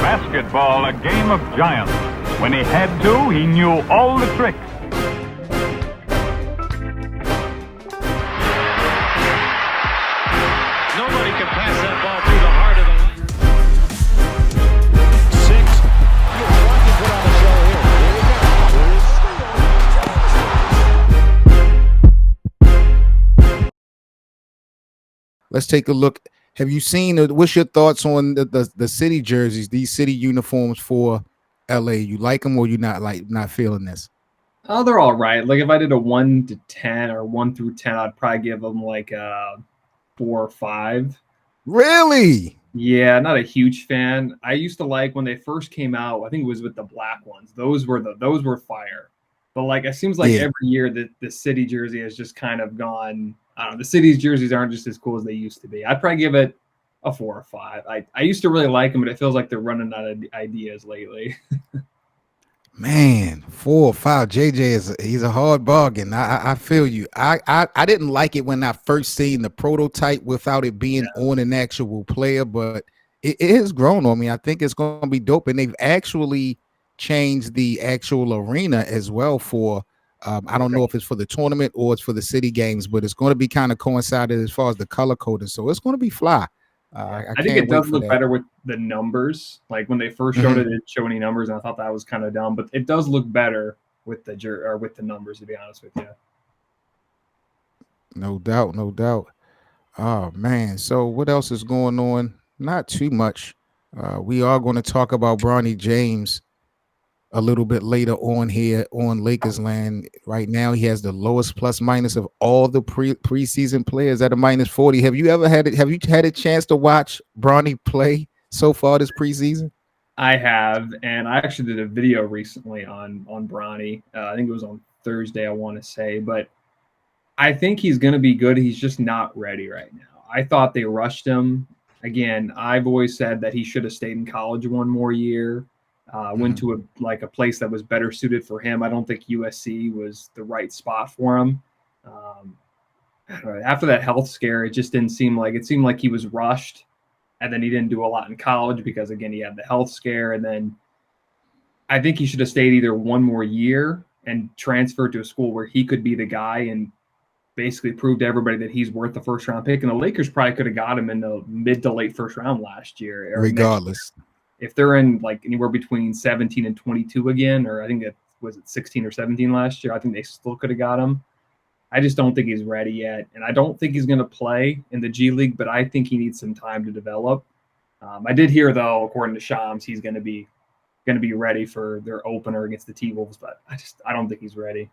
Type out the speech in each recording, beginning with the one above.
Basketball, a game of giants. When he had to, he knew all the tricks. Nobody can pass that ball through the heart of the six. You want to put on a show here. Let's take a look. Have you seen what's your thoughts on the city jerseys, these city uniforms for LA? You like them or you not feeling this? Oh, they're all right. Like if I did a 1 to 10 or 1 through 10, I'd probably give them like a 4 or 5. Really? Yeah, not a huge fan. I used to like when they first came out. I think it was with the black ones. Those were fire. But like it seems like every year that the city jersey has just kind of gone. I don't know. The city's jerseys aren't just as cool as they used to be. I'd probably give it a 4 or 5. I used to really like them, but it feels like they're running out of ideas lately. Man, 4 or 5. He's a hard bargain. I feel you. I didn't like it when I first seen the prototype without it being on an actual player, but it has grown on me. I think it's going to be dope, and they've actually changed the actual arena as well for. I don't know if it's for the tournament or it's for the city games, but it's going to be kind of coincided as far as the color coding. So it's going to be fly. I think it does look better with the numbers. Like when they first showed it, it didn't show any numbers, and I thought that was kind of dumb. But it does look better with the numbers, to be honest with you. No doubt, no doubt. Oh man! So what else is going on? Not too much. We are going to talk about Bronny James a little bit later on here on Lakers land. Right now, he has the lowest plus minus of all the preseason players at a -40. Have you had a chance to watch Bronny play so far this preseason? I have, and I actually did a video recently on Bronny. I think it was on Thursday, I want to say, but I think he's going to be good. He's just not ready right now. I thought they rushed him. Again, I've always said that he should have stayed in college one more year. Went to a place that was better suited for him. I don't think USC was the right spot for him. After that health scare, it just didn't seem like it seemed like he was rushed, and then he didn't do a lot in college because again he had the health scare. And then I think he should have stayed either one more year and transferred to a school where he could be the guy and basically prove to everybody that he's worth the first round pick. And the Lakers probably could have got him in the mid to late first round last year, regardless. If they're in like anywhere between 17 and 22 again, or I think it was 16 or 17 last year, I think they still could have got him. I just don't think he's ready yet. And I don't think he's going to play in the G League, but I think he needs some time to develop. I did hear though, according to Shams, he's going to be ready for their opener against the T-Wolves, but I don't think he's ready.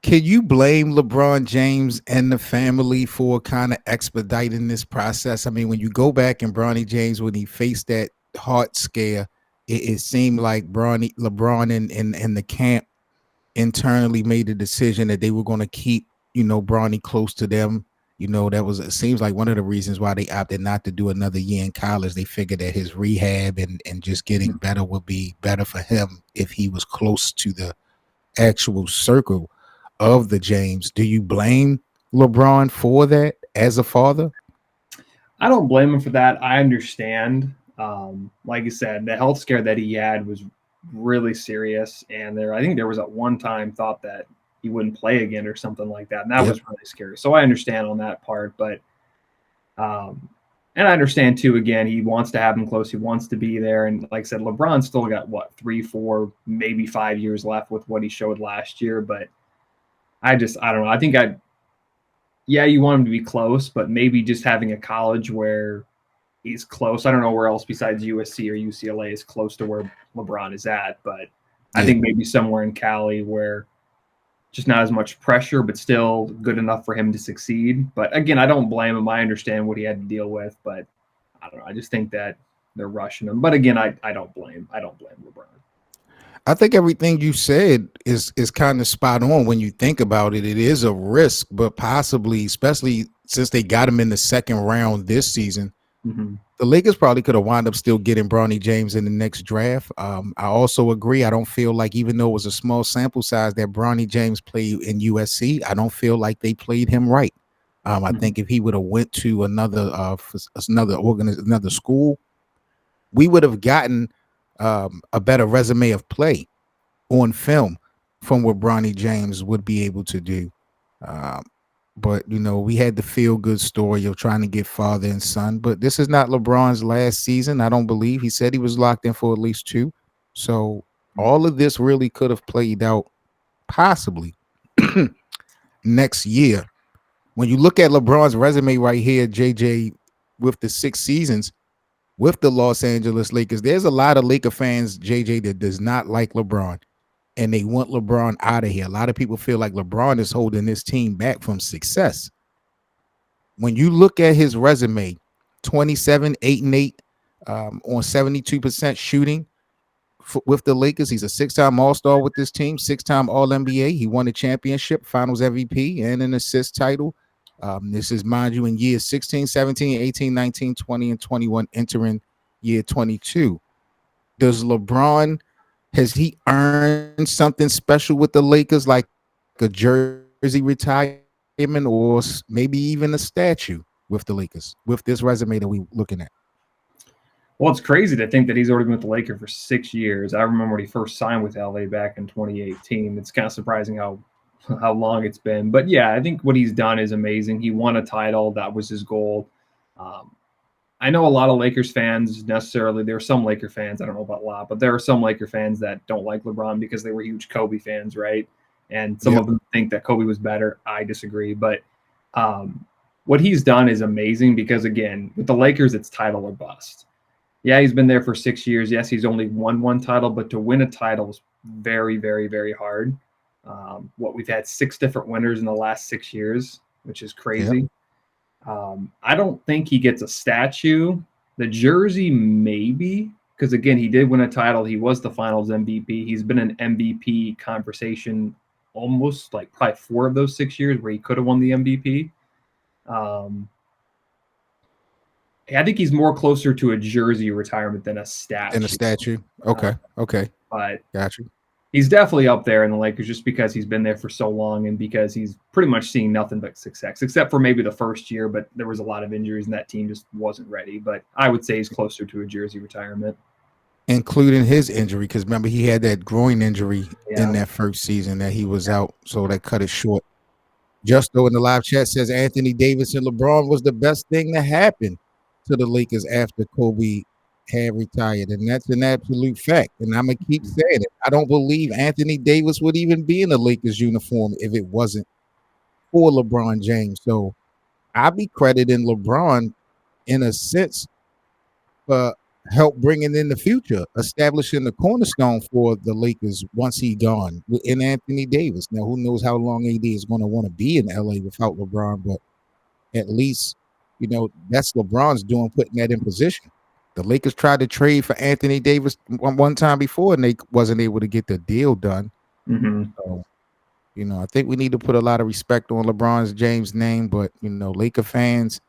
Can you blame LeBron James and the family for kind of expediting this process? I mean, when you go back and Bronny James, when he faced that heart scare, it seemed like LeBron and the camp internally made the decision that they were going to keep, Bronny close to them. It seems like one of the reasons why they opted not to do another year in college. They figured that his rehab and just getting better would be better for him if he was close to the actual circle of the James. Do you blame LeBron for that as a father? I don't blame him for that. I understand. Like you said, the health scare that he had was really serious. And I think there was at one time thought that he wouldn't play again or something like that. And that was really scary. So I understand on that part, but, and I understand too, again, he wants to have him close. He wants to be there. And like I said, LeBron's still got 3, 4, maybe 5 years left with what he showed last year. But I don't know. I think you want him to be close, but maybe just having a college where he's close. I don't know where else besides USC or UCLA is close to where LeBron is at, but I think maybe somewhere in Cali where just not as much pressure, but still good enough for him to succeed. But again, I don't blame him. I understand what he had to deal with, but I don't know. I just think that they're rushing him. But again, I don't blame LeBron. I think everything you said is kind of spot on when you think about it. It is a risk, but possibly, especially since they got him in the second round this season, the Lakers probably could have wound up still getting Bronny James in the next draft. I also agree. I don't feel like, even though it was a small sample size that Bronny James played in USC, I don't feel like they played him right. I think if he would have went to another school, we would have gotten a better resume of play on film from what Bronny James would be able to do. But we had the feel good story of trying to get father and son. But this is not LeBron's last season. I don't believe. He said he was locked in for at least 2. So all of this really could have played out possibly next year. When you look at LeBron's resume right here, JJ, with the 6 seasons with the Los Angeles Lakers, there's a lot of Laker fans, JJ, that does not like LeBron, and they want LeBron out of here. A lot of people feel like LeBron is holding this team back from success. When you look at his resume, 27, 8-8 on 72% shooting with the Lakers. He's a 6-time All-Star with this team, 6-time All-NBA. He won a championship, Finals MVP, and an assist title. This is, mind you, in years 16, 17, 18, 19, 20, and 21, entering year 22. Does LeBron, has he earned something special with the Lakers, like a jersey retirement or maybe even a statue with the Lakers, with this resume that we're looking at? Well, it's crazy to think that he's already been with the Lakers for 6 years. I remember when he first signed with LA back in 2018. It's kind of surprising how long it's been. But yeah, I think what he's done is amazing. He won a title. That was his goal. I know a lot of Lakers fans necessarily, there are some Laker fans, I don't know about a lot, but there are some Laker fans that don't like LeBron because they were huge Kobe fans, right? And some of them think that Kobe was better. I disagree. But what he's done is amazing because, again, with the Lakers, it's title or bust. Yeah, he's been there for 6 years. Yes, he's only won 1 title, but to win a title is very, very, very hard. We've had 6 different winners in the last 6 years, which is crazy. I don't think he gets a statue. The jersey, maybe, because again, he did win a title. He was the Finals MVP. He's been in MVP conversation almost like probably 4 of those 6 years where he could have won the MVP. I think he's more closer to a jersey retirement than a statue. Okay. But Gotcha. He's definitely up there in the Lakers just because he's been there for so long and because he's pretty much seeing nothing but success, except for maybe the first year, but there was a lot of injuries and that team just wasn't ready. But I would say he's closer to a jersey retirement. Including his injury, because remember, he had that groin injury in that first season that he was out, so that cut it short. Justo in the live chat says Anthony Davis and LeBron was the best thing that happened to the Lakers after Kobe had retired, and that's an absolute fact. And I'm gonna keep saying it. I don't believe Anthony Davis would even be in a Lakers uniform if it wasn't for LeBron James. So I'll be crediting LeBron in a sense for help bringing in the future, establishing the cornerstone for the Lakers once he's gone in Anthony Davis. Now, who knows how long AD is going to want to be in LA without LeBron, but at least, that's LeBron's doing, putting that in position. The Lakers tried to trade for Anthony Davis one time before, and they wasn't able to get the deal done. Mm-hmm. So, I think we need to put a lot of respect on LeBron James' name, but, Laker fans,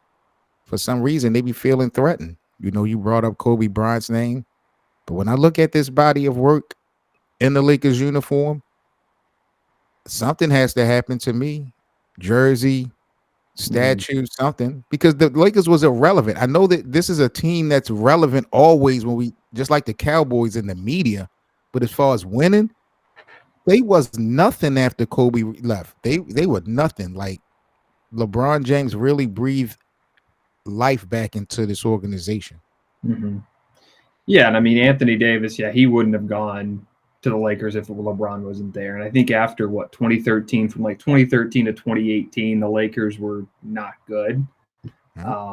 for some reason, they be feeling threatened. You brought up Kobe Bryant's name, but when I look at this body of work in the Lakers uniform, something has to happen to me. Jersey, statue, something, because the Lakers was irrelevant. I know that this is a team that's relevant always when we, just like the Cowboys in the media, but as far as winning, they was nothing after Kobe left. They were nothing. Like, LeBron James really breathed life back into this organization. Mm-hmm. Yeah, and I mean, Anthony Davis, he wouldn't have gone to the Lakers if LeBron wasn't there. And I think after 2013, from like 2013 to 2018, the Lakers were not good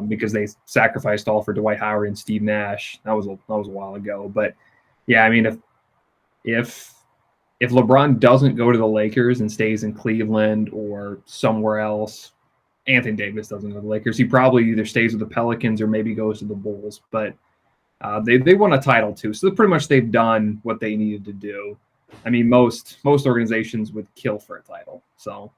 because they sacrificed all for Dwight Howard and Steve Nash. That was a while ago. But yeah, I mean, if LeBron doesn't go to the Lakers and stays in Cleveland or somewhere else, Anthony Davis doesn't go to the Lakers. He probably either stays with the Pelicans or maybe goes to the Bulls. But they won a title too, so pretty much they've done what they needed to do. I mean, most organizations would kill for a title. So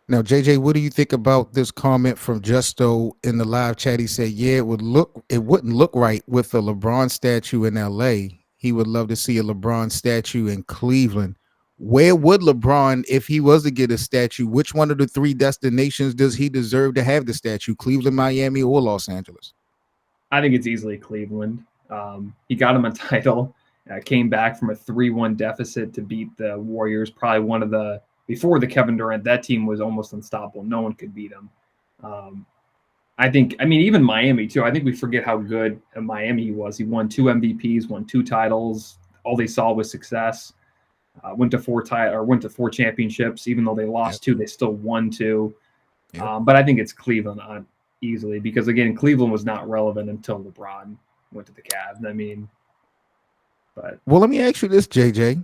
now, JJ, what do you think about this comment from Justo in the live chat? He said, "Yeah, it wouldn't look right with a LeBron statue in LA. He would love to see a LeBron statue in Cleveland. Where would LeBron, if he was to get a statue, which one of the 3 destinations does he deserve to have the statue? Cleveland, Miami, or Los Angeles?" I think it's easily Cleveland. He got him a title, came back from a 3-1 deficit to beat the Warriors. Probably one of the before the Kevin Durant, that team was almost unstoppable. No one could beat him. I mean, even Miami too. I think we forget how good Miami he was. He won 2 MVPs, won 2 titles. All they saw was success. Went to 4 championships. Even though they lost 2, they still won 2. But I think it's Cleveland easily because again, Cleveland was not relevant until LeBron went to the Cavs. I mean, but well, let me ask you this, JJ,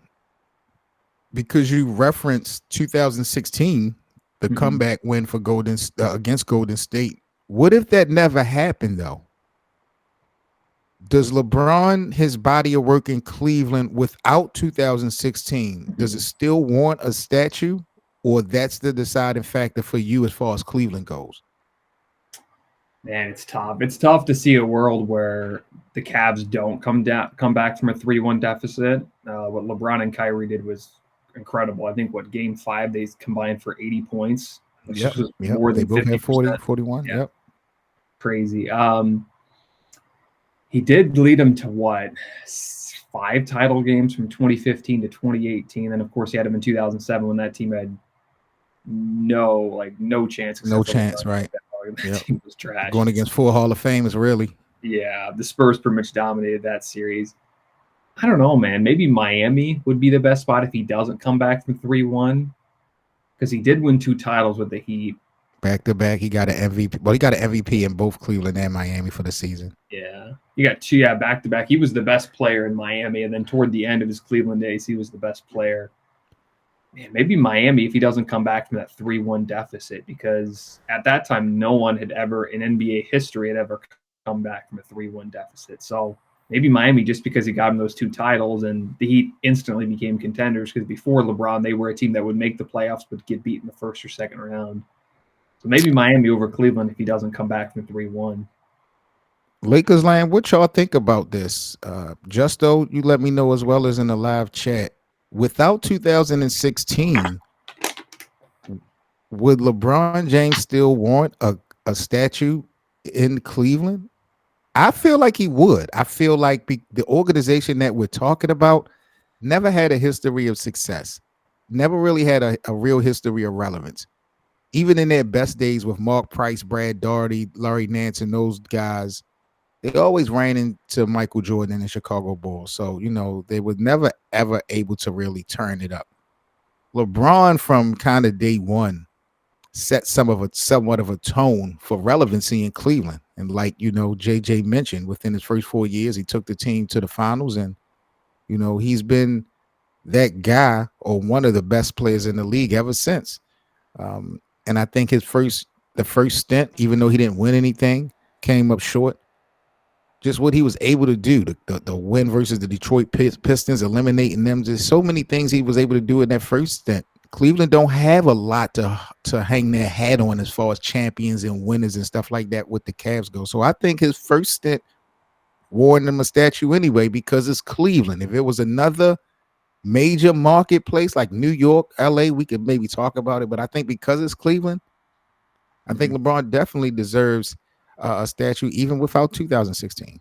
because you referenced 2016, the comeback win for against Golden State. What if that never happened though? Does LeBron, his body of work in Cleveland without 2016, does it still warrant a statue, or that's the deciding factor for you as far as Cleveland goes? Man, it's tough. It's tough to see a world where the Cavs don't come back from a 3-1 deficit. What LeBron and Kyrie did was incredible. I think Game 5 they combined for 80 points, which was more than 50%. Had 40, 41. Yep. Crazy. He did lead them to 5 title games from 2015 to 2018, and of course he had him in 2007 when that team had no chance. No chance, right? That team was trash. Going against 4 Hall of Famers, really. Yeah, the Spurs pretty much dominated that series. I don't know, man. Maybe Miami would be the best spot if he doesn't come back from 3-1, because he did win 2 titles with the Heat. Back to back, he got an MVP. Well, he got an MVP in both Cleveland and Miami for the season. Yeah, he got 2 back to back. He was the best player in Miami, and then toward the end of his Cleveland days, he was the best player. Man, maybe Miami if he doesn't come back from that 3-1 deficit, because at that time no one had ever in NBA history had ever come back from a 3-1 deficit. So maybe Miami, just because he got him those 2 titles, and the Heat instantly became contenders, because before LeBron they were a team that would make the playoffs but get beat in the first or second round. So maybe Miami over Cleveland if he doesn't come back from 3-1. Lakers land, what y'all think about this? Justo, you let me know as well as in the live chat. Without 2016, would LeBron James still warrant a statue in Cleveland? I feel like he would. I feel like the organization that we're talking about never had a history of success, never really had a real history of relevance. Even in their best days with Mark Price, Brad Daugherty, Larry Nance, and those guys, they always ran into Michael Jordan and the Chicago Bulls. So, they were never, ever able to really turn it up. LeBron, from kind of day one, set somewhat of a tone for relevancy in Cleveland. And like, JJ mentioned, within his first 4 years, he took the team to the finals. And, he's been that guy, or one of the best players in the league ever since. And I think the first stint, even though he didn't win anything, came up short. Just what he was able to do, the win versus the Detroit Pistons, eliminating them. There's so many things he was able to do in that first stint. Cleveland don't have a lot to hang their hat on as far as champions and winners and stuff like that with the Cavs go. So I think his first stint warranted him a statue anyway, because it's Cleveland. If it was another major marketplace like New York, LA, we could maybe talk about it. But I think because it's Cleveland, I think LeBron definitely deserves a statue even without 2016.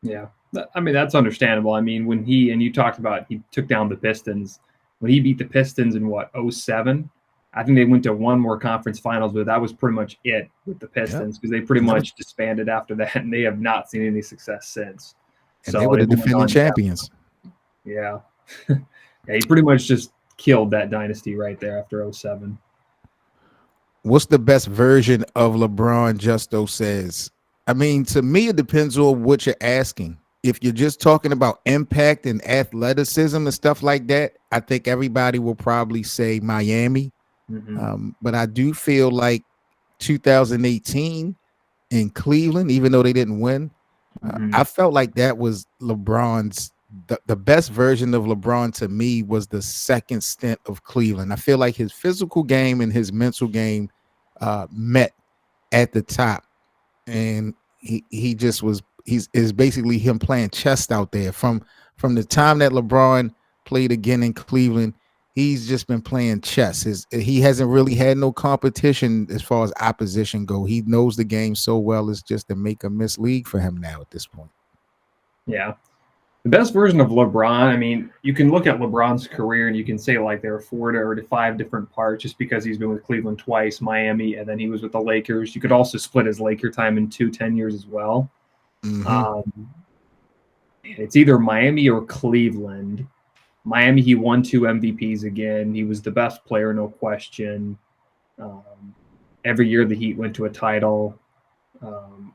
Yeah, I mean, that's understandable. I mean, when you talked about he took down the Pistons, when he beat the Pistons in 2007, I think they went to one more conference finals, but that was pretty much it with the Pistons, because they pretty much disbanded after that, and they have not seen any success since. And so they were the defending champions. Yeah. Yeah, he pretty much just killed that dynasty right there after 2007. What's the best version of LeBron, Justo says? I mean, to me, it depends on what you're asking. If you're just talking about impact and athleticism and stuff like that, I think everybody will probably say Miami. But I do feel like 2018 in Cleveland, even though they didn't win, I felt like that was LeBron's. The best version of LeBron to me was the second stint of Cleveland. I feel like his physical game and his mental game met at the top, and he's basically him playing chess out there from the time that LeBron played again in Cleveland he's just been playing chess. He hasn't really had no competition as far as opposition go. He knows the game so well. It's just a make or miss league for him now at this point. Yeah. The best version of LeBron, I mean, you can look at LeBron's career and you can say like there are 4 or 5 different parts just because he's been with Cleveland twice, Miami, and then he was with the Lakers. You could also split his Laker time in 10 years as well. It's either Miami or Cleveland. Miami, he won 2 MVPs again. He was the best player, no question. Every year the Heat went to a title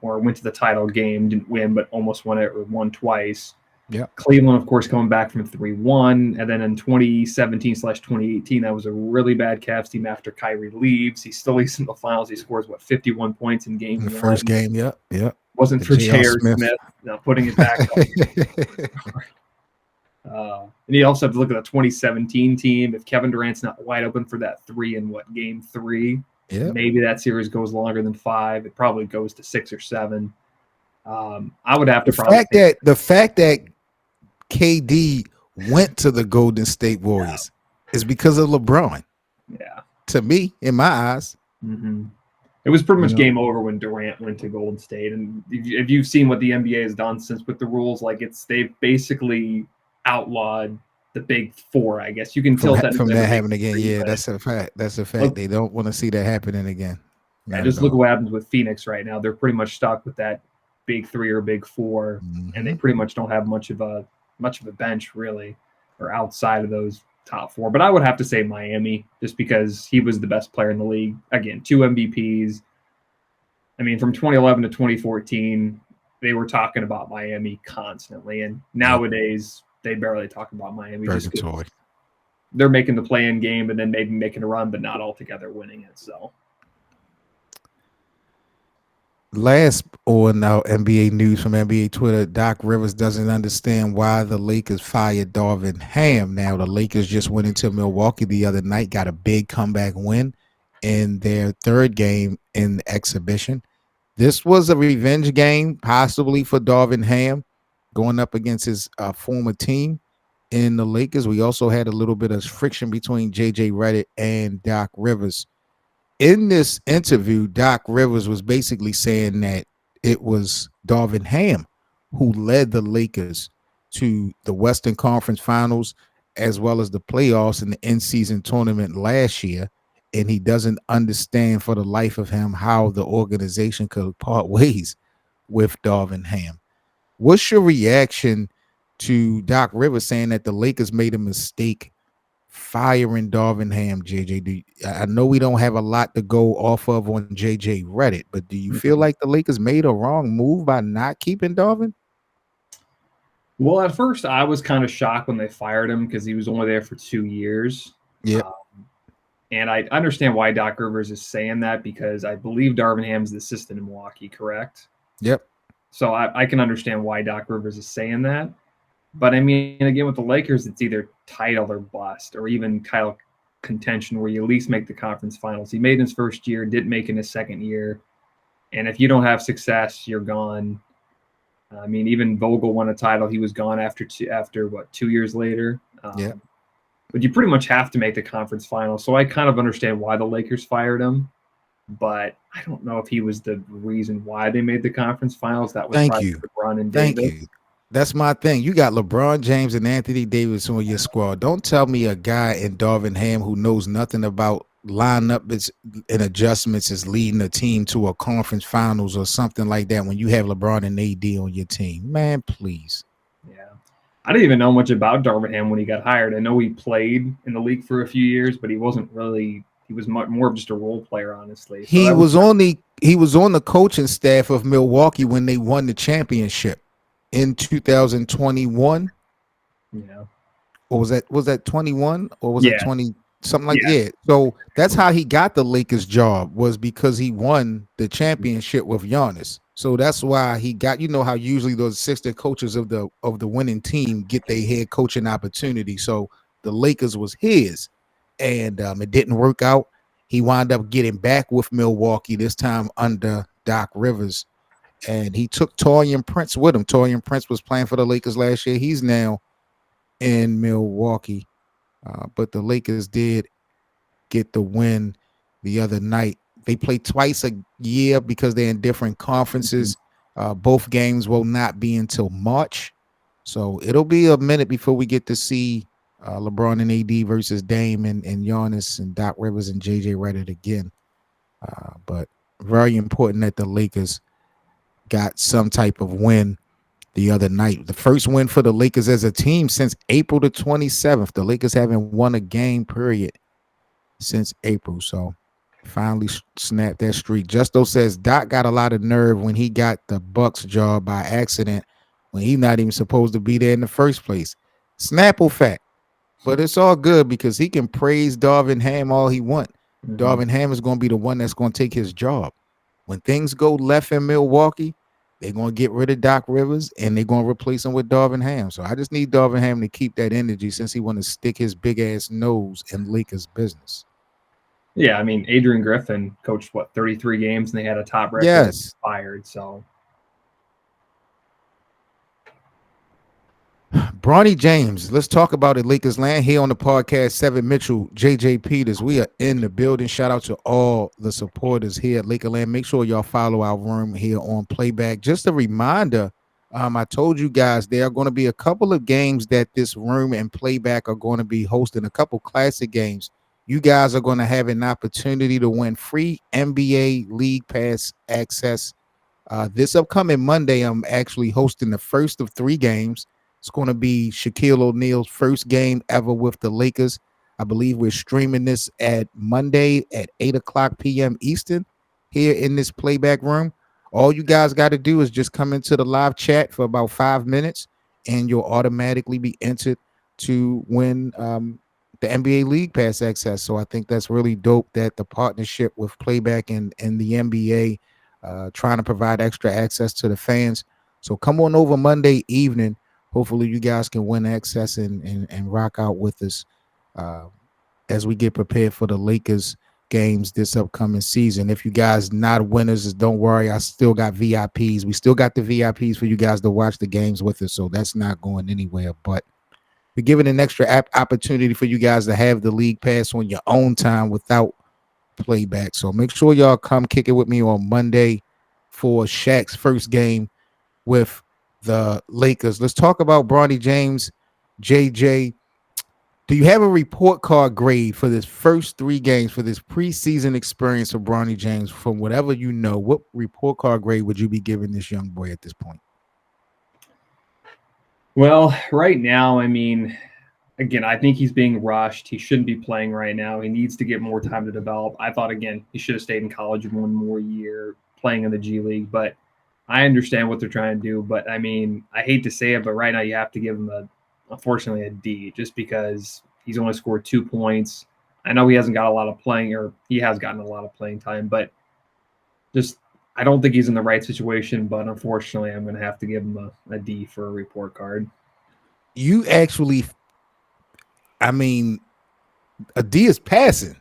or went to the title game, didn't win, but almost won it or won twice. Yeah. Cleveland, of course, coming back from 3-1. And then in 2017/2018, that was a really bad Cavs team after Kyrie leaves. He still leaves in the finals. He scores, 51 points in game The one. first game, yeah. Wasn't for J.R. Smith. Now putting it back and you also have to look at the 2017 team. If Kevin Durant's not wide open for that 3 in game 3, maybe that series goes longer than 5. It probably goes to 6 or 7. I would have to the fact that KD went to the Golden State Warriors is because of LeBron. Yeah. To me, in my eyes. Mm-hmm. It was pretty much game over when Durant went to Golden State. And if you've seen what the NBA has done since with the rules, like they've basically outlawed the big 4, I guess. You can tilt that from that happening again. 3, Yeah, that's a fact. That's a fact. They don't want to see that happening again. Yeah, just look at what happens with Phoenix right now. They're pretty much stuck with that big 3 or big 4, and they pretty much don't have much of a bench really, or outside of those top 4. But I would have to say Miami, just because he was the best player in the league. Again, 2 MVPs. I mean, from 2011 to 2014, they were talking about Miami constantly, and nowadays they barely talk about Miami. They're making the play-in game and then maybe making a run, but not altogether winning it. So. Last on now NBA news from NBA Twitter, Doc Rivers doesn't understand why the Lakers fired Darvin Ham. Now, the Lakers just went into Milwaukee the other night, got a big comeback win in their 3rd game in the exhibition. This was a revenge game, possibly for Darvin Ham, going up against his former team in the Lakers. We also had a little bit of friction between J.J. Redick and Doc Rivers. In this interview, Doc Rivers was basically saying that it was Darvin Ham who led the Lakers to the Western Conference Finals as well as the playoffs in the in-season tournament last year, and he doesn't understand for the life of him how the organization could part ways with Darvin Ham. What's your reaction to Doc Rivers saying that the Lakers made a mistake firing Darvin Ham, JJ? I know we don't have a lot to go off of on JJ Redick, but do you feel like the Lakers made a wrong move by not keeping Darvin? Well, at first I was kind of shocked when they fired him because he was only there for 2 years. Yeah. And I understand why Doc Rivers is saying that, because I believe Darvin Ham is the assistant in Milwaukee, correct? Yep. So I can understand why Doc Rivers is saying that. But I mean, again, with the Lakers, it's either title or bust, or even title contention where you at least make the conference finals. He made in his first year, didn't make in his second year. And if you don't have success, you're gone. I mean, even Vogel won a title. He was gone after 2 years later. Yeah. But you pretty much have to make the conference finals. So I kind of understand why the Lakers fired him. But I don't know if he was the reason why they made the conference finals. That was LeBron and Davis. Thank you. That's my thing. You got LeBron James and Anthony Davis on your squad. Don't tell me a guy in Darvin Ham who knows nothing about lineup and adjustments is leading a team to a conference finals or something like that when you have LeBron and AD on your team. Man, please. Yeah. I didn't even know much about Darvin Ham when he got hired. I know he played in the league for a few years, but he wasn't really – he was more of just a role player, honestly. So he was on the coaching staff of Milwaukee when they won the championship in 2021. Yeah. Or was that 21 or was it 20 something like that? Yeah. So that's how he got the Lakers job, was because he won the championship with Giannis. So that's why he got, you know how usually those assistant coaches of the winning team get their head coaching opportunity. So the Lakers was his, and it didn't work out. He wound up getting back with Milwaukee, this time under Doc Rivers, and he took Taurean Prince with him. Taurean Prince was playing for the Lakers last year. He's now in Milwaukee. But the Lakers did get the win the other night. They play twice a year because they're in different conferences. Both games will not be until March. So it'll be a minute before we get to see LeBron and AD versus Dame and Giannis and Doc Rivers and JJ Redick again. But very important that the Lakers got some type of win the other night. The first win for the Lakers as a team since April the 27th. The Lakers haven't won a game, period, since April. So finally snapped that streak. Justo says Doc got a lot of nerve when he got the Bucks job by accident when he's not even supposed to be there in the first place. Snapple fact. But it's all good because he can praise Darvin Ham all he wants. Darvin Ham is going to be the one that's going to take his job. When things go left in Milwaukee, they're going to get rid of Doc Rivers and they're going to replace him with Darvin Ham. So I just need Darvin Ham to keep that energy since he want to stick his big ass nose in Lakers business. Yeah, I mean, Adrian Griffin coached, 33 games, and they had a top record. Yes. Fired, so. Bronny James, let's talk about it. Lakers land here on the podcast. Seven Mitchell, JJ Peters. We are in the building. Shout out to all the supporters here at Lakerland. Make sure y'all follow our room here on Playback. Just a reminder, I told you guys there are going to be a couple of games that this room and Playback are going to be hosting, a couple classic games. You guys are going to have an opportunity to win free NBA League Pass access. This upcoming Monday, I'm actually hosting the first of 3 games. It's going to be Shaquille O'Neal's first game ever with the Lakers. I believe we're streaming this at Monday at 8 o'clock p.m. Eastern here in this Playback room. All you guys got to do is just come into the live chat for about 5 minutes, and you'll automatically be entered to win the NBA League Pass access. So I think that's really dope that the partnership with Playback and the NBA trying to provide extra access to the fans. So come on over Monday evening. Hopefully you guys can win access and rock out with us as we get prepared for the Lakers games this upcoming season. If you guys not winners, don't worry. I still got VIPs. We still got the VIPs for you guys to watch the games with us. So that's not going anywhere. But we're giving an extra opportunity for you guys to have the league pass on your own time without Playback. So make sure y'all come kick it with me on Monday for Shaq's first game with the Lakers. Let's talk about Bronny James. JJ, do you have a report card grade for this first 3 games for this preseason experience of Bronny James? From whatever you know, what report card grade would you be giving this young boy at this point? Well, right now, I mean, again, I think he's being rushed. He shouldn't be playing right now. He needs to get more time to develop. I thought, again, he should have stayed in college 1 more year playing in the G League, but I understand what they're trying to do. But, I mean, I hate to say it, but right now you have to give him, unfortunately, a D just because he's only scored 2 points. I know he hasn't got a lot of playing, or he has gotten a lot of playing time, but just I don't think he's in the right situation. But unfortunately, I'm going to have to give him a D for a report card. You actually, I mean, a D is passing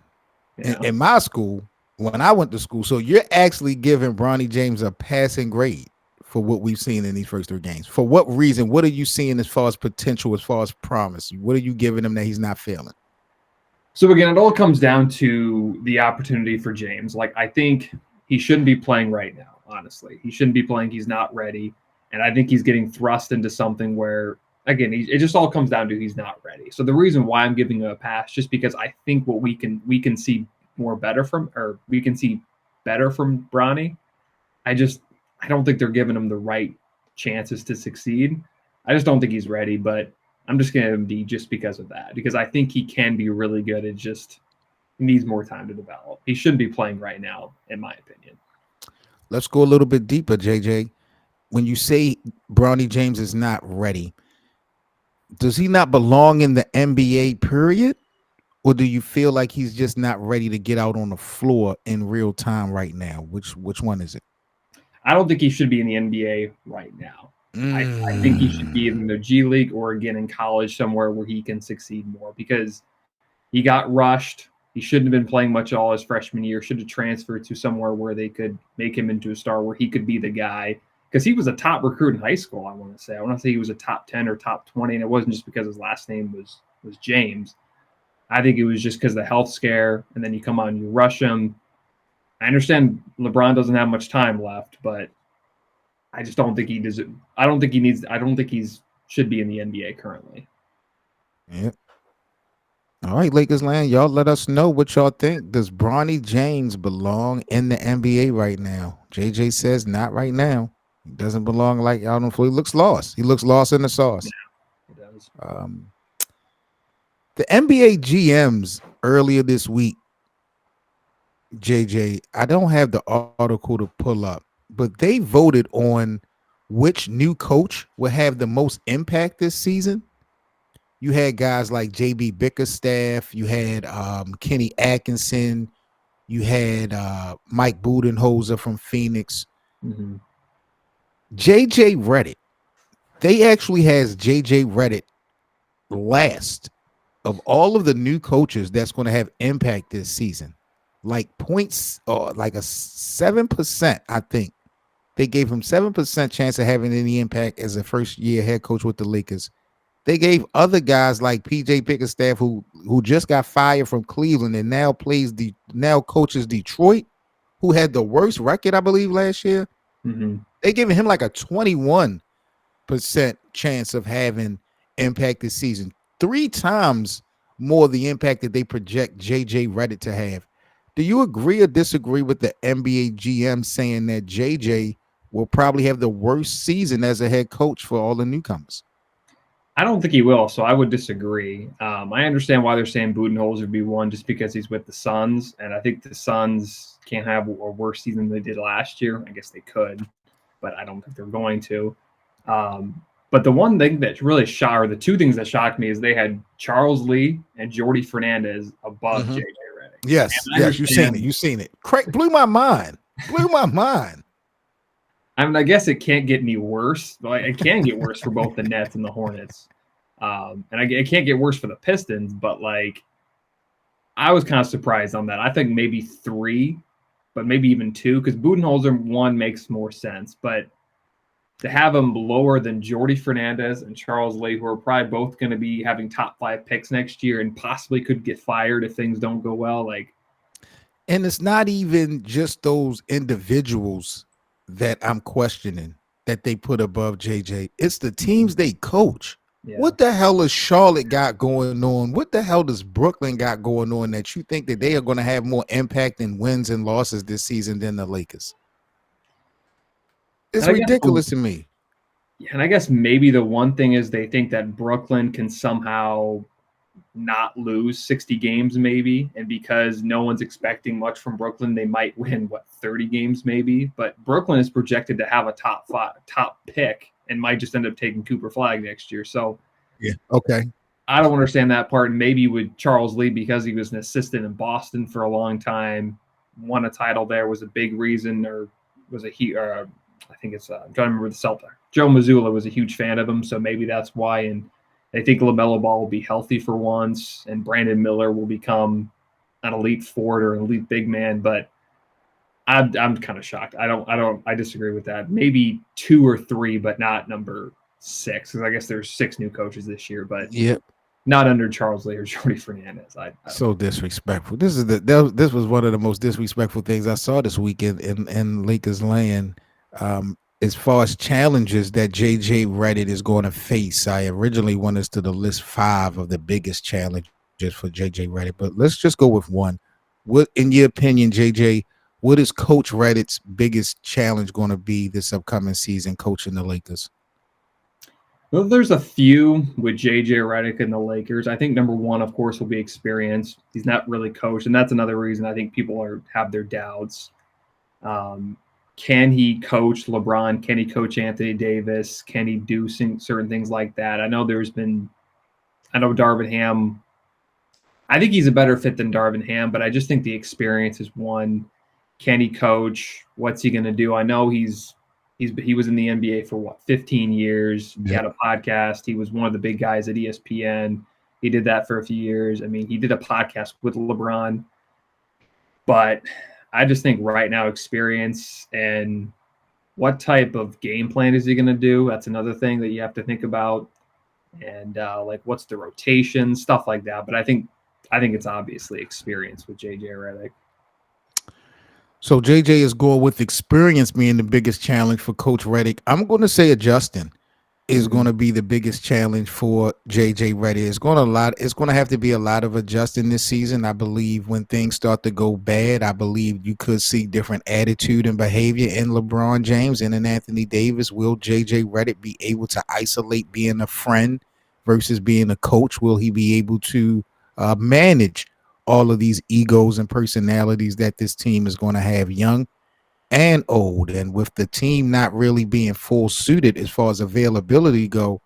in my school when I went to school. So you're actually giving Bronny James a passing grade for what we've seen in these first 3 games. For what reason? What are you seeing as far as potential, as far as promise? What are you giving him that he's not failing? So again, it all comes down to the opportunity for James. Like, I think he shouldn't be playing right now, honestly. He shouldn't be playing. He's not ready. And I think he's getting thrust into something where, again, it just all comes down to he's not ready. So the reason why I'm giving him a pass, just because I think what we can see better from Bronny. I don't think they're giving him the right chances to succeed. I just don't think he's ready, but I'm just going to give him D just because of that, because I think he can be really good. It just needs more time to develop. He shouldn't be playing right now, in my opinion. Let's go a little bit deeper, JJ. When you say Bronny James is not ready, does he not belong in the NBA period? Or do you feel like he's just not ready to get out on the floor in real time right now? Which one is it? I don't think he should be in the NBA right now. I think he should be in the G League or, again, in college somewhere where he can succeed more, because he got rushed. He shouldn't have been playing much all his freshman year. Should have transferred to somewhere where they could make him into a star, where he could be the guy. Because he was a top recruit in high school, I want to say. I want to say he was a top 10 or top 20, and it wasn't just because his last name was James. I think it was just because of the health scare, and then you come on, you rush him. I understand LeBron doesn't have much time left, but I just don't think he does it. I don't think he's should be in the NBA currently. Yeah. All right, Lakers land. Y'all let us know what y'all think. Does Bronny James belong in the NBA right now? JJ says not right now. He doesn't belong like out on the floor. He looks lost. He looks lost in the sauce. Yeah, it does. The NBA GMs earlier this week, JJ, I don't have the article to pull up, but they voted on which new coach will have the most impact this season. You had guys like JB Bickerstaff, you had Kenny Atkinson, you had Mike Budenholzer from Phoenix. Mm-hmm. JJ Redick, they actually has JJ Redick last of all of the new coaches that's going to have impact this season. Like points or like a 7%, I think. They gave him 7% chance of having any impact as a first-year head coach with the Lakers. They gave other guys like PJ Bickerstaff, who just got fired from Cleveland and now coaches Detroit, who had the worst record, I believe, last year. Mm-hmm. They giving him like a 21% chance of having impact this season. 3 times more the impact that they project JJ Redick to have. Do you agree or disagree with the NBA GM saying that JJ will probably have the worst season as a head coach for all the newcomers? I don't think he will, so I would disagree. I understand why they're saying Budenholzer would be one just because he's with the Suns, and I think the Suns can't have a worse season than they did last year. I guess they could, but I don't think they're going to. But the one thing that really shocked, or the two things that shocked me, is they had Charles Lee and Jordy Fernandez above JJ Redick. Yes, you've seen it. Blew my mind. I mean, I guess it can't get any worse. But it can get worse for both the Nets and the Hornets. And it can't get worse for the Pistons, but like I was kind of surprised on that. I think maybe 3, but maybe even 2, because Budenholzer 1 makes more sense. But to have him lower than Jordy Fernandez and Charles Lee, who are probably both going to be having top 5 picks next year and possibly could get fired if things don't go well. And it's not even just those individuals that I'm questioning that they put above JJ. It's the teams they coach. Yeah. What the hell has Charlotte got going on? What the hell does Brooklyn got going on that you think that they are going to have more impact in wins and losses this season than the Lakers? It's ridiculous to me. And I guess maybe the one thing is they think that Brooklyn can somehow not lose 60 games maybe, and because no one's expecting much from Brooklyn, they might win 30 games maybe. But Brooklyn is projected to have a top pick and might just end up taking Cooper Flagg next year. So yeah, okay, I don't understand that part. And maybe with Charles Lee, because he was an assistant in Boston for a long time, won a title there, was a big reason, or was a I think it's I'm trying to remember the Celtic. Joe Mazzulla was a huge fan of him, so maybe that's why. And I think LaMelo Ball will be healthy for once, and Brandon Miller will become an elite forward or an elite big man. But I'm kind of shocked. I disagree with that. Maybe 2 or 3, but not number 6, because I guess there's 6 new coaches this year. But not under Charles Lee or Jordy Fernandez. So disrespectful. This was one of the most disrespectful things I saw this weekend in Lakers land. As far as challenges that JJ Redick is going to face, I originally wanted us to list 5 of the biggest challenges for JJ Redick, but let's just go with 1. What, in your opinion, JJ, what is Coach Redick's biggest challenge going to be this upcoming season coaching the Lakers? Well, there's a few with JJ Redick and the Lakers. I think number 1, of course, will be experience. He's not really coached, and that's another reason I think people have their doubts. Can he coach LeBron? Can he coach Anthony Davis? Can he do certain things like that? I know Darvin Ham. I think he's a better fit than Darvin Ham, but I just think the experience is one. Can he coach? What's he going to do? I know he was in the NBA for 15 years. He had a podcast. He was one of the big guys at ESPN. He did that for a few years. I mean, he did a podcast with LeBron, but I just think right now experience and what type of game plan is he going to do? That's another thing that you have to think about. And what's the rotation, stuff like that. But I think I think it's obviously experience with JJ Redick. So JJ is going with experience being the biggest challenge for Coach Redick. I'm going to say adjusting is going to be the biggest challenge for JJ Redick. It's going to have to be a lot of adjusting this season. I believe when things start to go bad, I believe you could see different attitude and behavior in LeBron James and in Anthony Davis. Will JJ Redick be able to isolate being a friend versus being a coach? Will he be able to manage all of these egos and personalities that this team is going to have, young and old? And with the team not really being full suited as far as availability go,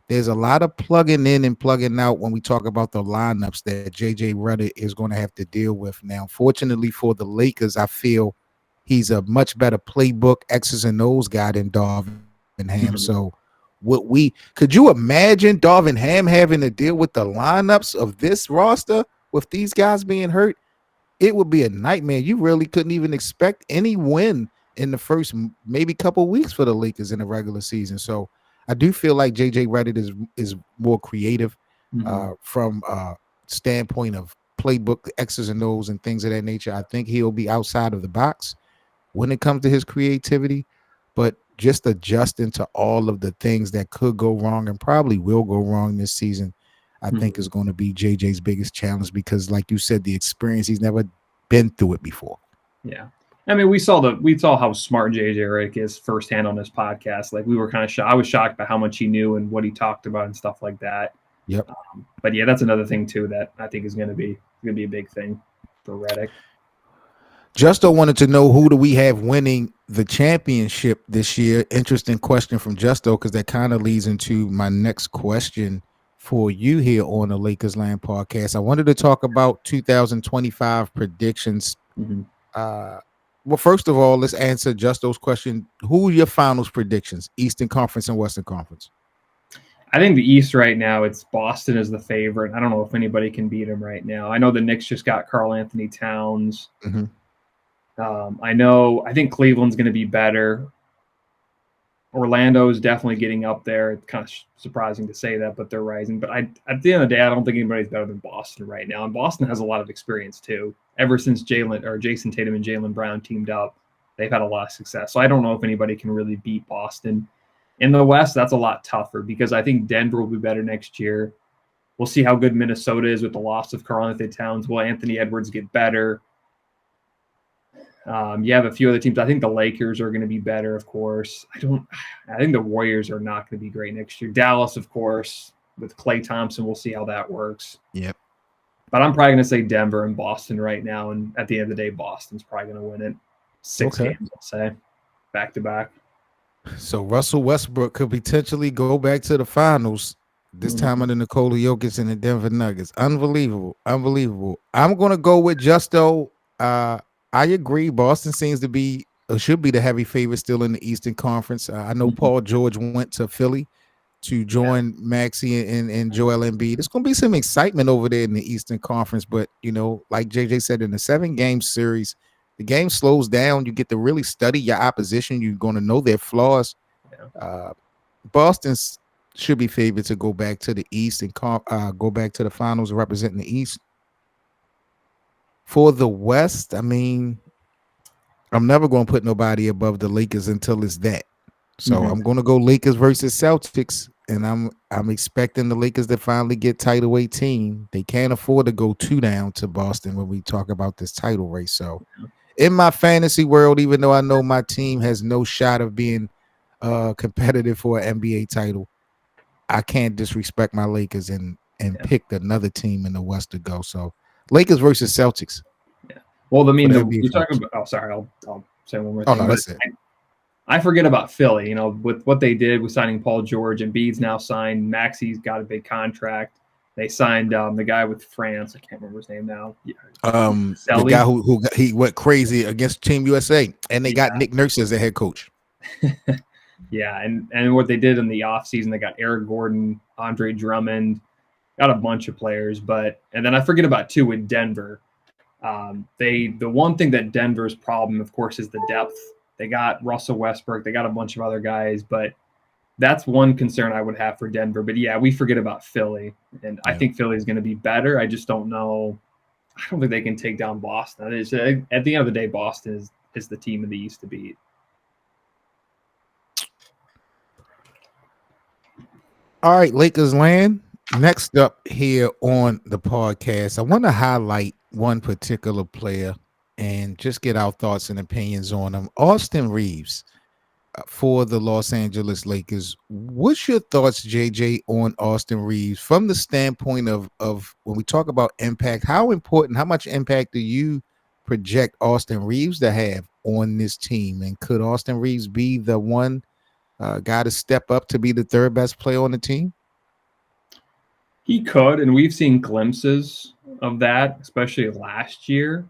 there's a lot of plugging in and plugging out when we talk about the lineups that JJ Redick is going to have to deal with. Now, fortunately for the Lakers, I feel he's a much better playbook X's and O's guy than Darvin Ham. So could you imagine Darvin Ham having to deal with the lineups of this roster with these guys being hurt? It would be a nightmare. You really couldn't even expect any win in the first maybe couple weeks for the Lakers in the regular season. So I do feel like JJ Redick is more creative from standpoint of playbook, X's and O's and things of that nature. I think he'll be outside of the box when it comes to his creativity, but just adjusting to all of the things that could go wrong and probably will go wrong this season, I think is going to be JJ's biggest challenge because, like you said, the experience, he's never been through it before. Yeah. I mean, we saw how smart JJ Redick is firsthand on this podcast. Like, we were kind of shocked. I was shocked by how much he knew and what he talked about and stuff like that. Yep. But yeah, that's another thing too that I think is going to be a big thing for Redick. Justo wanted to know, who do we have winning the championship this year? Interesting question from Justo, because that kind of leads into my next question for you here on the Lakers Land podcast. I wanted to talk about 2025 predictions. Well, first of all, let's answer Justo's question. Who are your finals predictions, Eastern Conference and Western Conference? I think the East right now, it's Boston is the favorite. I don't know if anybody can beat them right now. I know the Knicks just got Karl Anthony Towns. I think Cleveland's going to be better. Orlando is definitely getting up there. It's kind of surprising to say that, but they're rising. But at the end of the day, I don't think anybody's better than Boston right now. And Boston has a lot of experience too. Ever since Jason Tatum and Jaylen Brown teamed up, they've had a lot of success. So I don't know if anybody can really beat Boston. In the West, that's a lot tougher because I think Denver will be better next year. We'll see how good Minnesota is with the loss of Karl Anthony Towns. Will Anthony Edwards get better? You have a few other teams. I think the Lakers are going to be better, of course. I think the Warriors are not going to be great next year. Dallas, of course, with Klay Thompson. We'll see how that works. Yep. But I'm probably going to say Denver and Boston right now. And at the end of the day, Boston's probably going to win it. 6 games, I'll say, back to back. So Russell Westbrook could potentially go back to the finals, this time under Nikola Jokic and the Denver Nuggets. Unbelievable. I'm going to go with Justo. I agree. Boston seems to be should be the heavy favorite still in the Eastern Conference. I know Paul George went to Philly to join Maxey and Joel Embiid. There's going to be some excitement over there in the Eastern Conference, but like JJ said, in the 7-game series, the game slows down. You get to really study your opposition. You're going to know their flaws. Boston should be favored to go back to the East and go back to the finals representing the East. For the West, I mean, I'm never going to put nobody above the Lakers until it's that. So I'm going to go Lakers versus Celtics, and I'm expecting the Lakers to finally get title 18. They can't afford to go 2 down to Boston when we talk about this title race. So in my fantasy world, even though I know my team has no shot of being competitive for an NBA title, I can't disrespect my Lakers and pick another team in the West to go. So Lakers versus Celtics. Yeah. Well, I mean, you're talking about. Oh, sorry. I'll say one more thing. Oh no, that's it. I forget about Philly. With what they did with signing Paul George, and Embiid's now signed. Maxey's got a big contract. They signed the guy with France. I can't remember his name now. The guy who he went crazy against Team USA, and they got Nick Nurse as the head coach. Yeah, and what they did in the offseason, they got Eric Gordon, Andre Drummond, got a bunch of players. And then I forget about too with Denver. The one thing that Denver's problem, of course, is the depth. They got Russell Westbrook. They got a bunch of other guys, but that's one concern I would have for Denver. But yeah, we forget about Philly, and I think Philly is going to be better. I just don't know. I don't think they can take down Boston. At the end of the day, Boston is the team of the East to beat. All right, Lakers land. Next up here on the podcast, I want to highlight one particular player and just get our thoughts and opinions on him. Austin Reaves for the Los Angeles Lakers. What's your thoughts, JJ, on Austin Reaves from the standpoint of when we talk about impact? How important, how much impact do you project Austin Reaves to have on this team? And could Austin Reaves be the one guy to step up to be the third best player on the team? He could, and we've seen glimpses of that, especially last year.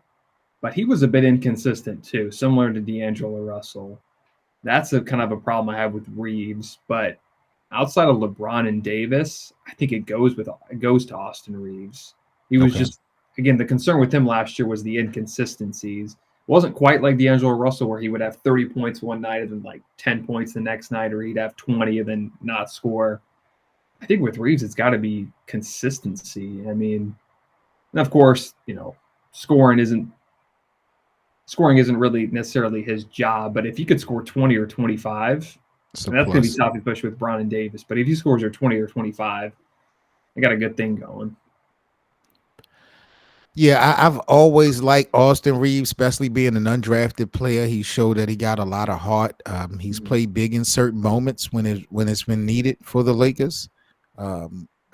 But he was a bit inconsistent too, similar to D'Angelo Russell. That's a kind of a problem I have with Reaves. But outside of LeBron and Davis, I think it goes to Austin Reaves. He was just, again, the concern with him last year was the inconsistencies. It wasn't quite like D'Angelo Russell where he would have 30 points one night and then like 10 points the next night, or he'd have 20 and then not score. I think with Reaves, it's got to be consistency. I mean, and of course, scoring isn't really necessarily his job, but if he could score 20 or 25, that's going to be tough, especially with Bron and Davis. But if he scores 20 or 25, I got a good thing going. Yeah, I've always liked Austin Reaves, especially being an undrafted player. He showed that he got a lot of heart. He's played big in certain moments when it's been needed for the Lakers.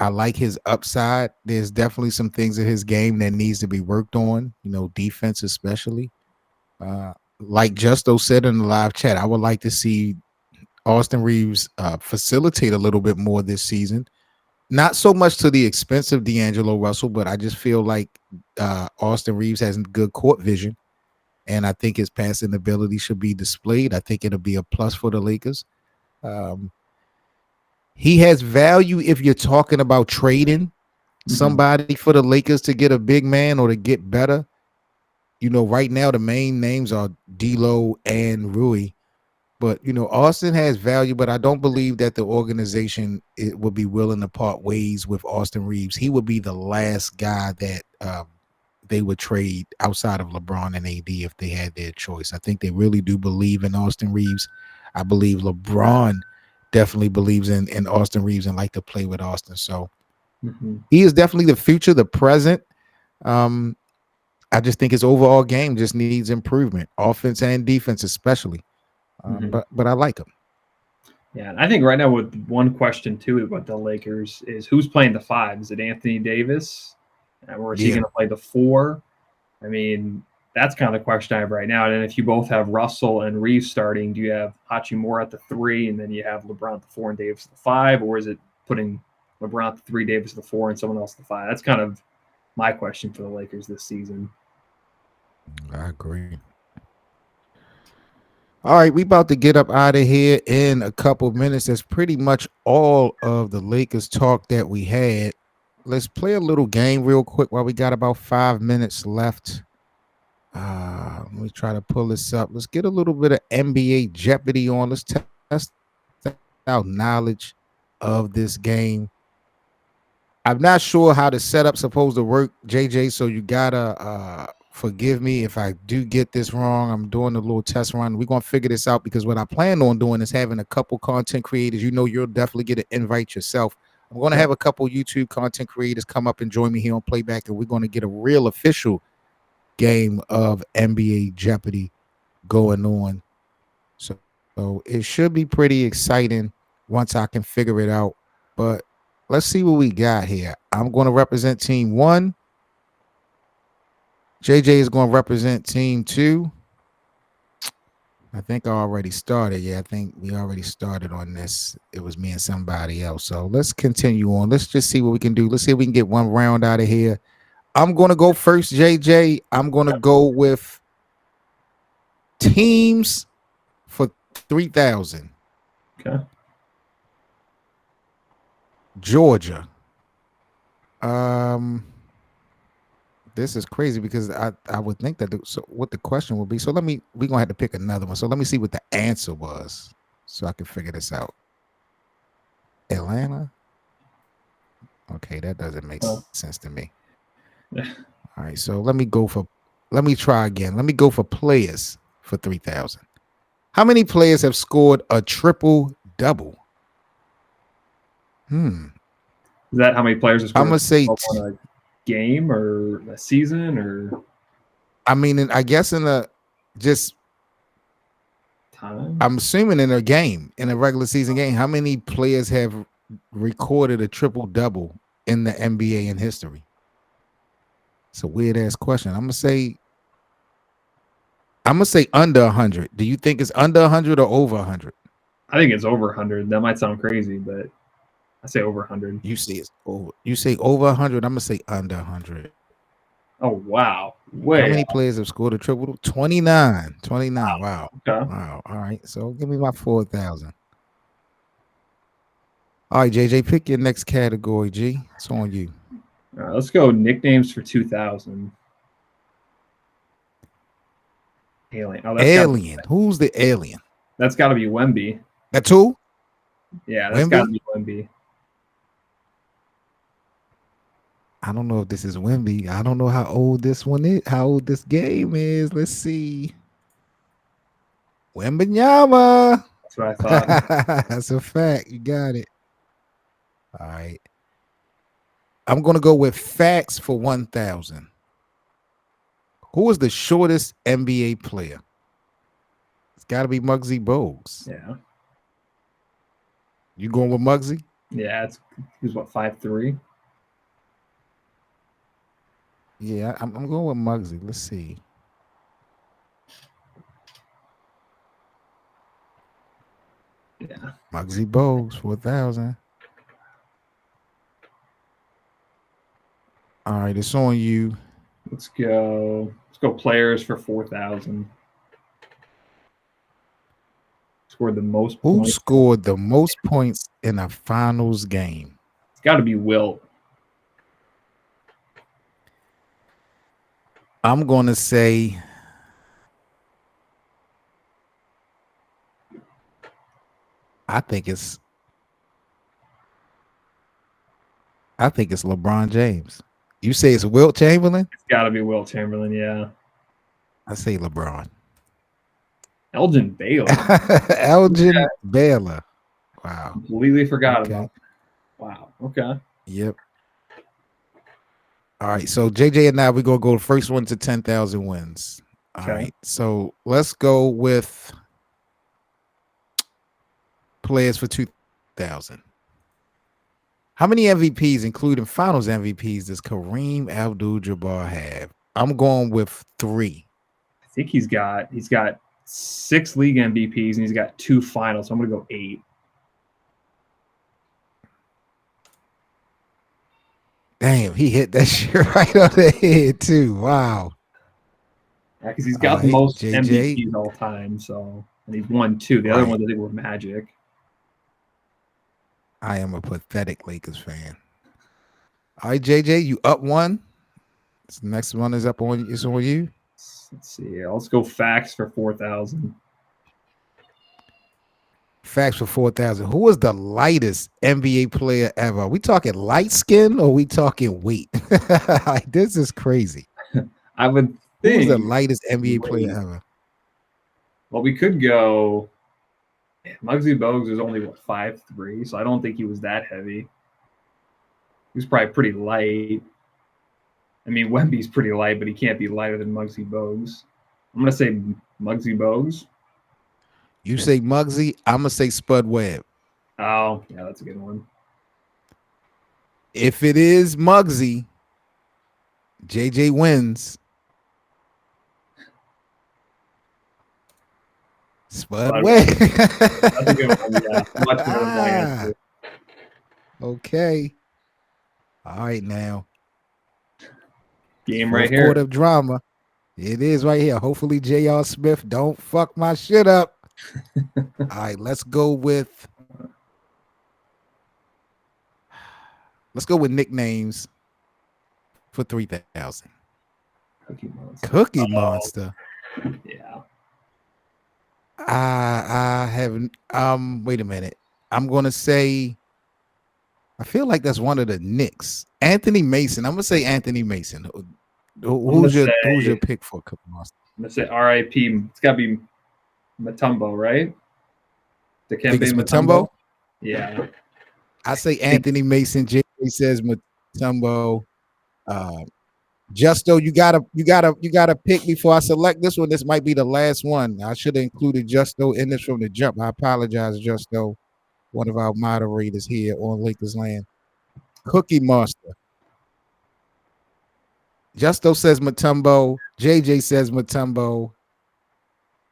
I like his upside. There's definitely some things in his game that needs to be worked on, defense especially. Like Justo said in the live chat, I would like to see Austin Reaves facilitate a little bit more this season. Not so much to the expense of D'Angelo Russell, but I just feel like Austin Reaves has good court vision, and I think his passing ability should be displayed. I think it'll be a plus for the Lakers. He has value if you're talking about trading somebody for the Lakers to get a big man or to get better. Right now the main names are D'Lo and Rui. But, Austin has value, but I don't believe that the organization would be willing to part ways with Austin Reaves. He would be the last guy that they would trade outside of LeBron and AD if they had their choice. I think they really do believe in Austin Reaves. I believe LeBron definitely believes in Austin Reaves and like to play with Austin. So he is definitely the future, the present. I just think his overall game just needs improvement, offense and defense especially. But I like him. Yeah, and I think right now with one question too about the Lakers is who's playing the 5? Is it Anthony Davis, or is he going to play the 4? I mean, that's kind of the question I have right now. And if you both have Russell and Reaves starting, do you have Hachimura at the 3, and then you have LeBron at the 4 and Davis at the 5, or is it putting LeBron at the 3, Davis at the 4, and someone else at the 5? That's kind of my question for the Lakers this season. I agree. All right, we about to get up out of here in a couple minutes. That's pretty much all of the Lakers talk that we had. Let's play a little game real quick while we got about 5 minutes left. Let me try to pull this up. Let's get a little bit of NBA Jeopardy on. Let's test out knowledge of this game. I'm not sure how the setup's supposed to work, JJ, so you gotta forgive me if I do get this wrong. I'm doing a little test run. We're going to figure this out because what I plan on doing is having a couple content creators. You'll definitely get an invite yourself. I'm going to have a couple YouTube content creators come up and join me here on Playback, and we're going to get a real official game of NBA Jeopardy going on. So it should be pretty exciting once I can figure it out. But let's see what we got here. I'm going to represent Team 1. JJ is going to represent Team 2. I think I already started. Yeah, I think we already started on this. It was me and somebody else. So let's continue on. Let's just see what we can do. Let's see if we can get one round out of here. I'm going to go first, JJ. I'm going to go with teams for 3,000. Okay. Georgia. This is crazy because I would think that what the question would be. So we're gonna have to pick another one. So let me see what the answer was so I can figure this out. Atlanta. Okay, that doesn't make sense to me. Yeah. All right, so let me try again. Let me go for players for 3,000. How many players have scored a triple double? Is that how many players have I'm scored gonna say. on a game or a season or I mean, I guess in a just. time? I'm assuming in a game, in a regular season game, how many players have recorded a triple double in the NBA in history? It's a weird ass question. I'm gonna say under 100. Do you think it's under 100 or over 100? I think it's over 100. That might sound crazy, but I say over 100. You say it's over. You say over 100. I'm gonna say under 100. Oh wow, way. How many players have scored a triple? 29. 29. Wow. Okay. Wow. All right. So give me my 4,000. All right, JJ, pick your next category. G, it's on you. All right, let's go nicknames for 2000. Alien. Oh, Alien. Who's the alien? That's got to be Wemby. That's who? Yeah, that's Wemby? got to be Wemby. I don't know if this is Wemby. I don't know how old this one is, how old this game is. Let's see. Wembanyama. That's what I thought. That's a fact. You got it. All right. I'm going to go with facts for 1,000. Who is the shortest NBA player? It's got to be Muggsy Bogues. Yeah. You going with Muggsy? Yeah, he's what, 5'3"? Yeah, I'm going with Muggsy. Let's see. Yeah. Muggsy Bogues, 4,000. All right, it's on you. Let's go players for 4,000. Scored the most Who points. scored the most points in a finals game? It's got to be Wilt. I'm going to say I think it's LeBron James. You say it's Wilt Chamberlain? It's got to be Wilt Chamberlain, yeah. I say LeBron. Elgin Baylor. Elgin Baylor. Wow. Completely forgot about that. Wow. Okay. Yep. All right. So JJ and I, we're going to go first one to 10,000 wins. All right. So let's go with players for 2,000. How many MVPs, including finals MVPs, does Kareem Abdul-Jabbar have? I'm going with 3. I think he's got 6 league MVPs and he's got 2 finals. So I'm going to go 8. Damn, he hit that shit right on the head too. Wow. Yeah, because he's got the most MVPs all time. So, and he's won 2. The other ones I think were Magic. I am a pathetic Lakers fan. All right, JJ, you up 1. This next one is up on. It's on you. Let's see. Let's go facts for 4,000. Facts for 4,000. Who was the lightest NBA player ever? Are we talking light skin or we talking weight? Like, this is crazy. I would think. Who was the lightest NBA player ever? Well, we could go. Muggsy Bogues is only 5'3", so I don't think he was that heavy. He was probably pretty light. I mean, Wemby's pretty light, but he can't be lighter than Muggsy Bogues. I'm gonna say Muggsy Bogues. You say Muggsy, I'm gonna say Spud Webb. Oh, yeah, that's a good one. If it is Muggsy, JJ wins. Spud Webb. That's a good one. Yeah, much better than my answer. Okay. All right, now. Game right here. Court of drama. It is right here. Hopefully, J.R. Smith don't fuck my shit up. All right, let's go with nicknames for 3,000. Cookie Monster. Cookie Monster. Yeah. I haven't. Wait a minute. I'm gonna say I feel like that's one of the Knicks. Anthony Mason. I'm gonna say Anthony Mason. Who's your pick for Cookie Monster? I'm gonna say R.I.P. It's got to be Mutombo, right? Think it's Mutombo? Yeah. I say Anthony Mason. JJ says Mutombo. Justo, you gotta pick before I select this one. This might be the last one. I should have included Justo in this from the jump. I apologize, Justo, one of our moderators here on Lakers Land. Cookie Monster. Justo says Mutombo. JJ says Mutombo.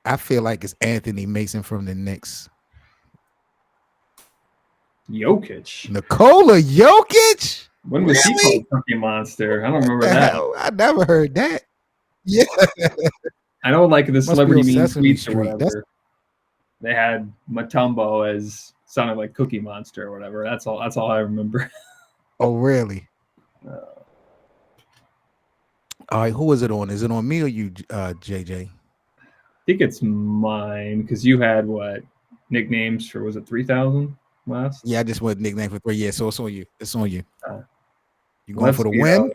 I feel like it's Anthony Mason from the Knicks. Jokic. Nikola Jokic? When was he called Cookie Monster? I don't remember that. I never heard that. Yeah. I know, like the celebrity meme tweets or whatever. That's... They had Mutombo as sounded like Cookie Monster or whatever. That's all I remember. Oh, really? All right, who is it on? Is it on me or you, JJ? I think it's mine because you had what nicknames for? Was it 3,000 last? Yeah, I just went nickname for 3. Yeah, so it's on you. It's on you. You going for the win?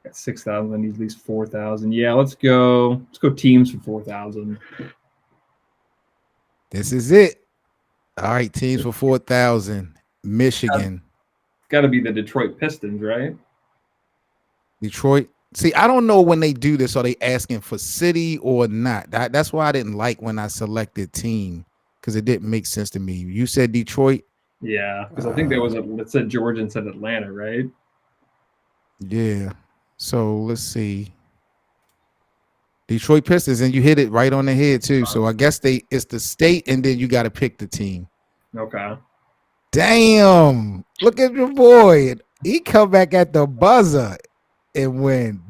Got 6,000. I need at least 4,000. Yeah, let's go. Let's go teams for 4,000. This is it. All right, teams for 4,000. Michigan. Got to be the Detroit Pistons, right? Detroit. See, I don't know when they do this. Are they asking for city or not? That's why I didn't like when I selected team because it didn't make sense to me. You said Detroit. Yeah, because I think there was it said Georgia and said Atlanta, right? Yeah. So let's see. Detroit Pistons, and you hit it right on the head too. So I guess it's the state, and then you got to pick the team. Okay. Damn! Look at your boy. He come back at the buzzer and win.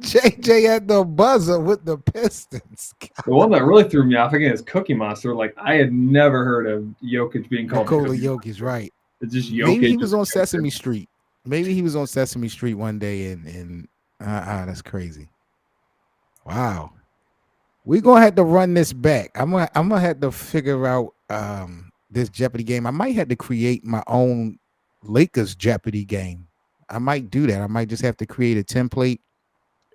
JJ at the buzzer with the Pistons. The one that really threw me off again is Cookie Monster. Like I had never heard of Jokic being called Nikola Jokic, right? It's just Jokic. Maybe he was on Sesame Street. Maybe he was on Sesame Street one day, and that's crazy. Wow, we're gonna have to run this back. I'm gonna have to figure out this Jeopardy game. I might have to create my own Lakers Jeopardy game. I might do that. I might just have to create a template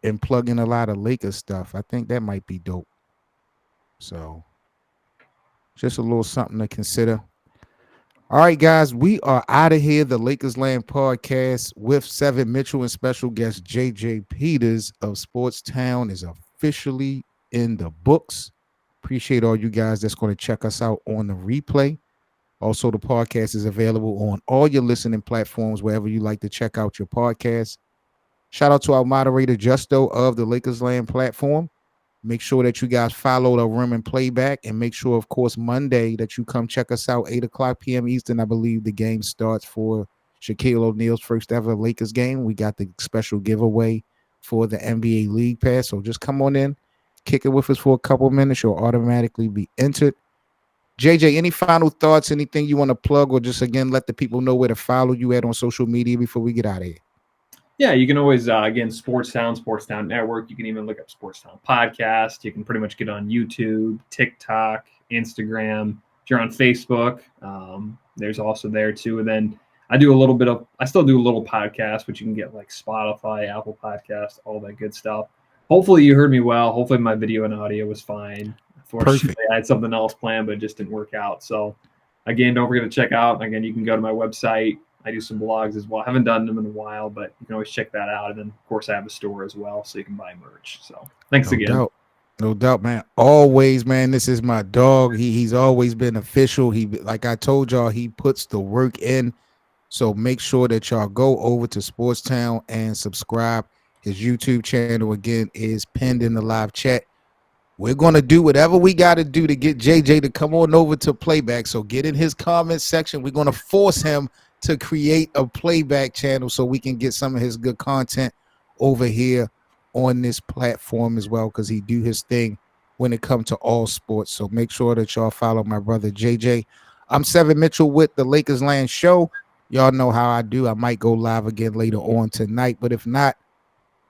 and plug in a lot of Lakers stuff. I think that might be dope. So just a little something to consider. All right, guys, we are out of here. The Lakers Land podcast with Seven Mitchell and special guest JJ Peters of Sportstown is officially in the books. Appreciate all you guys that's going to check us out on the replay. Also, the podcast is available on all your listening platforms, wherever you like to check out your podcast. Shout out to our moderator, Justo, of the Lakers Land platform. Make sure that you guys follow the Rim and Playback, and make sure, of course, Monday that you come check us out, 8 o'clock p.m. Eastern. I believe the game starts for Shaquille O'Neal's first ever Lakers game. We got the special giveaway for the NBA League Pass. So just come on in, kick it with us for a couple minutes. You'll automatically be entered. JJ, any final thoughts, anything you want to plug, or just, again, let the people know where to follow you at on social media before we get out of here? Yeah, you can always, again, Sportstown Network. You can even look up Sportstown Podcast. You can pretty much get on YouTube, TikTok, Instagram. If you're on Facebook, there's also there too. And then I still do a little podcast, which you can get like Spotify, Apple Podcast, all that good stuff. Hopefully you heard me well. Hopefully my video and audio was fine. Unfortunately, I had something else planned, but it just didn't work out. So again, don't forget to check out. Again, you can go to my website. I do some blogs as well. I haven't done them in a while, but you can always check that out. And then, of course, I have a store as well, so you can buy merch. So thanks again. No doubt, man. Always, man. This is my dog. He's always been official. Like I told y'all, he puts the work in. So make sure that y'all go over to Sportstown and subscribe. His YouTube channel, again, is pinned in the live chat. We're going to do whatever we got to do to get JJ to come on over to Playback. So get in his comment section. We're going to force him to create a Playback channel so we can get some of his good content over here on this platform as well, because he do his thing when it comes to all sports. So make sure that y'all follow my brother JJ. I'm Seven Mitchell with the Lakers Land Show. Y'all know how I do. I might go live again later on tonight, but if not,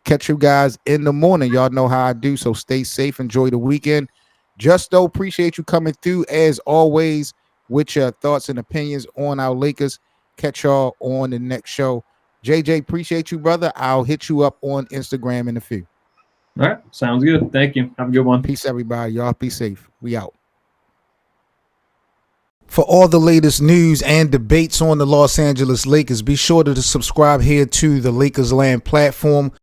catch you guys in the morning. Y'all know how I do, so stay safe. Enjoy the weekend. Justo, appreciate you coming through as always. with your thoughts and opinions on our Lakers. Catch y'all on the next show. JJ, appreciate you, brother. I'll hit you up on Instagram in a few. All right. Sounds good. Thank you. Have a good one. Peace, everybody. Y'all be safe. We out. For all the latest news and debates on the Los Angeles Lakers, be sure to subscribe here to the Lakers Land platform.